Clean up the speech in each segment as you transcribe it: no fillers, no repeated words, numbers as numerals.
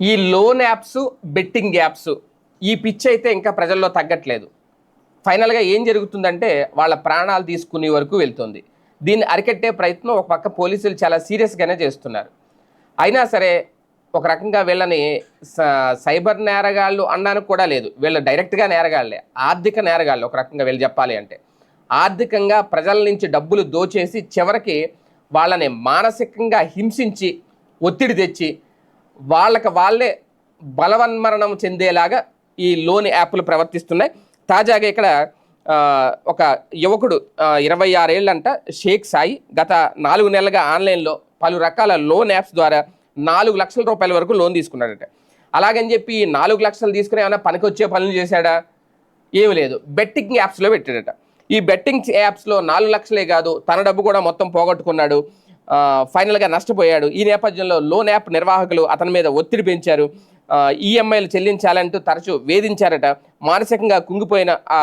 ఈ loan apps, betting apps ఈ pitch అయితే ఇంకా ప్రజల్లో తగ్గట్లేదు. ఫైనల్గా ఏం జరుగుతుందంటే వాళ్ళ ప్రాణాలు తీసుకునే వరకు వెళ్తుంది. దీన్ని అరికట్టే ప్రయత్నం ఒక పక్క పోలీసులు చాలా సీరియస్గానే చేస్తున్నారు. అయినా సరే ఒక రకంగా వీళ్ళని సైబర్ నేరగాళ్ళు అనడానికి కూడా లేదు, వీళ్ళు డైరెక్ట్గా నేరగాళ్లే, ఆర్థిక నేరగాళ్ళు ఒక రకంగా వీళ్ళు చెప్పాలి అంటే. ఆర్థికంగా ప్రజల నుంచి డబ్బులు దోచేసి చివరికి వాళ్ళని మానసికంగా హింసించి ఒత్తిడి తెచ్చి వాళ్ళే బలవన్మరణం చెందేలాగా ఈ లోన్ యాప్లు ప్రవర్తిస్తున్నాయి. తాజాగా ఇక్కడ ఒక యువకుడు 26 ఏళ్ళంట షేక్ సాయి గత 4 నెలలుగా ఆన్లైన్లో పలు రకాల లోన్ యాప్స్ ద్వారా 4 లక్షల రూపాయల వరకు లోన్ తీసుకున్నాడట. అలాగని చెప్పి 4 లక్షలు తీసుకుని ఏమైనా పనికొచ్చే పనులు చేశాడా? ఏమి లేదు, బెట్టింగ్ యాప్స్లో పెట్టాడట. ఈ బెట్టింగ్ యాప్స్లో 4 లక్షలే కాదు, తన డబ్బు కూడా మొత్తం పోగొట్టుకున్నాడు. ఫైనల్గా నష్టపోయాడు. ఈ నేపథ్యంలో లోన్ యాప్ నిర్వాహకులు అతని మీద ఒత్తిడి పెంచారు. ఈఎంఐలు చెల్లించాలంటూ తరచూ వేధించారట. మానసికంగా కుంగిపోయిన ఆ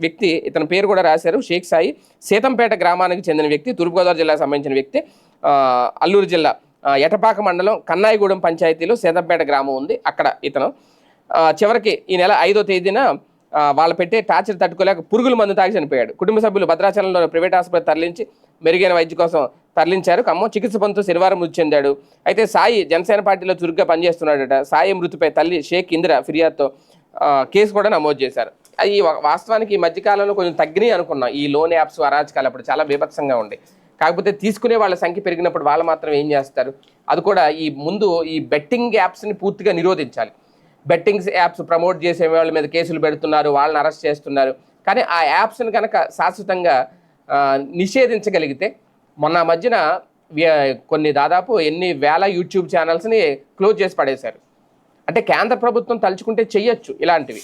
వ్యక్తి, ఇతని పేరు కూడా రాశారు, షేక్ సాయి, సీతంపేట గ్రామానికి చెందిన వ్యక్తి, తూర్పుగోదావరి జిల్లాకు సంబంధించిన వ్యక్తి. అల్లూరు జిల్లా ఎటపాక మండలం కన్నాయిగూడెం పంచాయతీలో సీతంపేట గ్రామం ఉంది. అక్కడ ఇతను చివరికి ఈ నెల 5వ తేదీన వాళ్ళు పెట్టే టార్చర్ తట్టుకోలేక పురుగుల మందు తాగి చనిపోయాడు. కుటుంబ సభ్యులు భద్రాచలంలో ప్రైవేట్ ఆసుపత్రి తరలించి మెరుగైన వైద్య కోసం తరలించారు. ఖమ్మం చికిత్స పొందుతూ శనివారం మృతి చెందాడు. అయితే సాయి జనసేన పార్టీలో చురుగ్గా పనిచేస్తున్నాడట. సాయి మృతిపై తల్లి షేక్ ఇందిర ఫిర్యాదుతో కేసు కూడా నమోదు చేశారు. అది వాస్తవానికి ఈ మధ్యకాలంలో కొంచెం తగ్గినాయి అనుకున్నాం. ఈ లోన్ యాప్స్ అరాచకాలు అప్పుడు చాలా బీభత్సంగా ఉండే. కాకపోతే తీసుకునే వాళ్ళ సంఖ్య పెరిగినప్పుడు వాళ్ళు మాత్రం ఏం చేస్తారు? అది కూడా ఈ బెట్టింగ్ యాప్స్ని పూర్తిగా నిరోధించాలి. బెట్టింగ్స్ యాప్స్ ప్రమోట్ చేసే వాళ్ళ మీద కేసులు పెడుతున్నారు, వాళ్ళని అరెస్ట్ చేస్తున్నారు. కానీ ఆ యాప్స్ని కనుక శాశ్వతంగా నిషేధించగలిగితే, మొన్న మధ్యన కొన్ని దాదాపు ఎన్ని వేల యూట్యూబ్ ఛానల్స్ని క్లోజ్ చేసి పడేశారు. అంటే కేంద్ర ప్రభుత్వం తలుచుకుంటే చెయ్యొచ్చు ఇలాంటివి.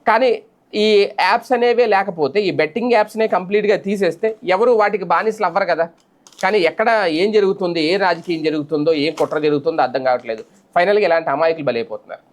కానీ ఈ యాప్స్ అనేవే లేకపోతే, ఈ బెట్టింగ్ యాప్స్నే కంప్లీట్గా తీసేస్తే ఎవరు వాటికి బానిసలు అవ్వరు కదా. కానీ ఎక్కడ ఏం జరుగుతుంది, ఏ రాజకీయం జరుగుతుందో, ఏం కుట్ర జరుగుతుందో అర్థం కావట్లేదు. ఫైనల్గా ఇలాంటి అమాయకులు బలైపోతున్నారు.